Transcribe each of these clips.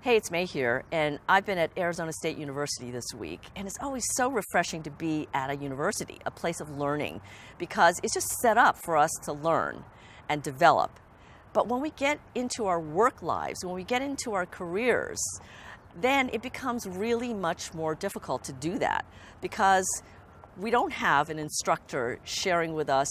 Hey, it's May here, and I've been at Arizona State University this week, and it's always so refreshing to be at a university, a place of learning, because it's just set up for us to learn and develop. But when we get into our work lives, when we get into our careers, then it becomes really much more difficult to do that because we don't have an instructor sharing with us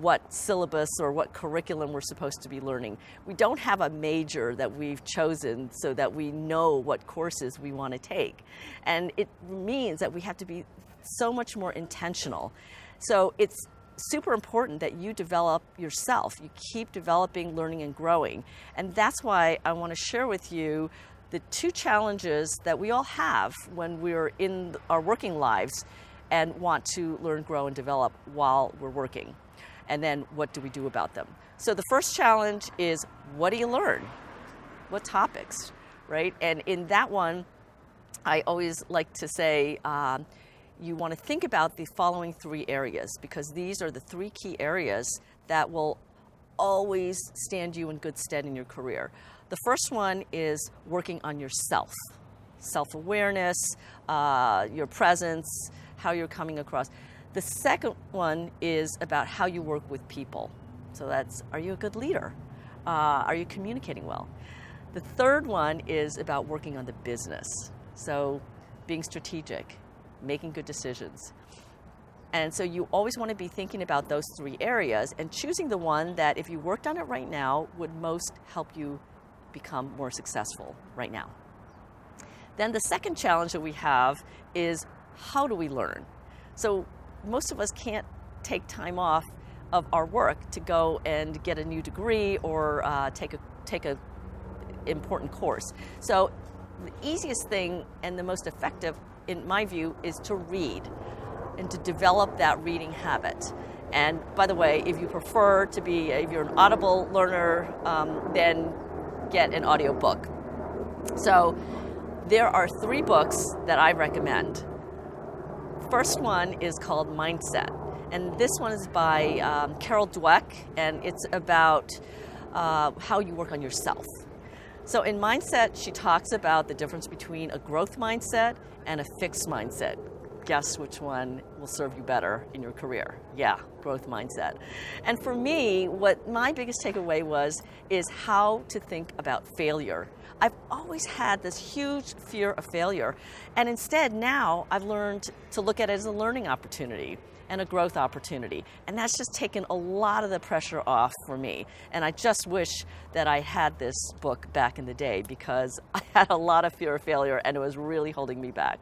what syllabus or what curriculum we're supposed to be learning. We don't have a major that we've chosen so that we know what courses we want to take. And it means that we have to be so much more intentional. So it's super important that you develop yourself. You keep developing, learning, and growing. And that's why I want to share with you the two challenges that we all have when we're in our working lives and want to learn, grow, and develop while we're working. And then what do we do about them? So the first challenge is, what do you learn? What topics, right? And in that one, I always like to say, you want to think about the following three areas, because these are the three key areas that will always stand you in good stead in your career. The first one is working on yourself, self-awareness, your presence, how you're coming across. The second one is about how you work with people. So that's, are you a good leader? Are you communicating well? The third one is about working on the business. So being strategic, making good decisions. And so you always want to be thinking about those three areas and choosing the one that, if you worked on it right now, would most help you become more successful right now. Then the second challenge that we have is, how do we learn? So most of us can't take time off of our work to go and get a new degree or take a important course. So the easiest thing and the most effective, in my view, is to read and to develop that reading habit. And by the way, if you prefer to be, if you're an Audible learner, then get an audiobook. So there are three books that I recommend. First one is called Mindset, and this one is by Carol Dweck, and it's about how you work on yourself. So in Mindset, she talks about the difference between a growth mindset and a fixed mindset. Guess which one will serve you better in your career? Yeah, growth mindset. And for me, what my biggest takeaway is how to think about failure. I've always had this huge fear of failure, and instead now I've learned to look at it as a learning opportunity and a growth opportunity. And that's just taken a lot of the pressure off for me. And I just wish that I had this book back in the day, because I had a lot of fear of failure and it was really holding me back.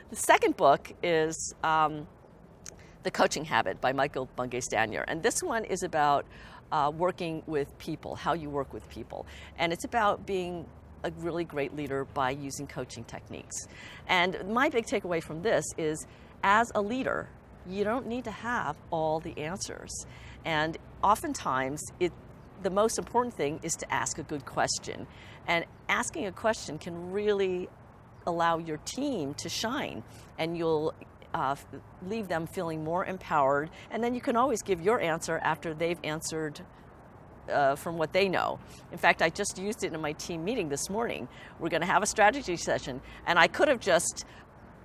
The second book is The Coaching Habit by Michael Bungay-Stanier. And this one is about working with people, how you work with people. And it's about being a really great leader by using coaching techniques. And my big takeaway from this is, as a leader, you don't need to have all the answers. And oftentimes, the most important thing is to ask a good question. And asking a question can really allow your team to shine, and you'll leave them feeling more empowered, and then you can always give your answer after they've answered from what they know. In fact, I just used it in my team meeting this morning. We're going to have a strategy session, and I could have just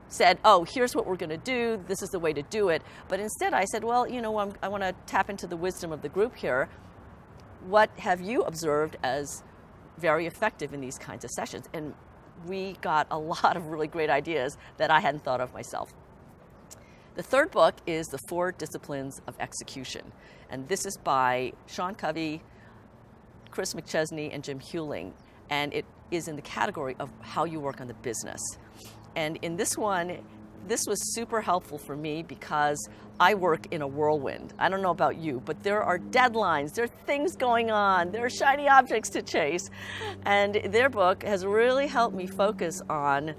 said, oh, here's what we're going to do, this is the way to do it, but instead I said, well, you know, I want to tap into the wisdom of the group here. What have you observed as very effective in these kinds of sessions? And we got a lot of really great ideas that I hadn't thought of myself. The third book is The 4 Disciplines of Execution. And this is by Sean Covey, Chris McChesney, and Jim Hewling. And it is in the category of how you work on the business. And in this one, this was super helpful for me because I work in a whirlwind. I don't know about you, but there are deadlines, there are things going on, there are shiny objects to chase. And their book has really helped me focus on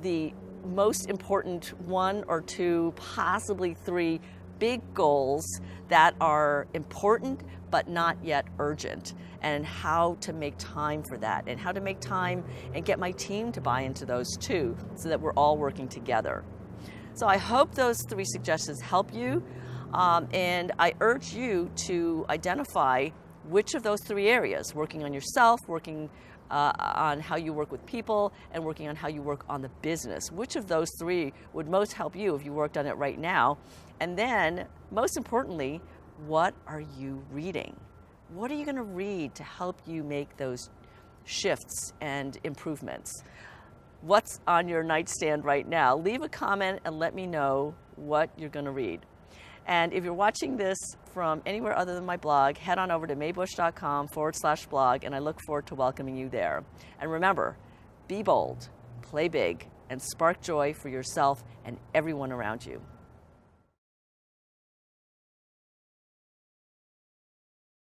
the most important 1 or 2, possibly 3 big goals that are important but not yet urgent, and how to make time for that, and how to make time and get my team to buy into those too, so that we're all working together. So I hope those 3 suggestions help you, and I urge you to identify Which of those three areas, working on yourself, working on how you work with people, and working on how you work on the business, which of those three would most help you if you worked on it right now? And then, most importantly, what are you reading? What are you going to read to help you make those shifts and improvements? What's on your nightstand right now? Leave a comment and let me know what you're going to read. And if you're watching this from anywhere other than my blog, head on over to maybusch.com/blog, and I look forward to welcoming you there. And remember, be bold, play big, and spark joy for yourself and everyone around you.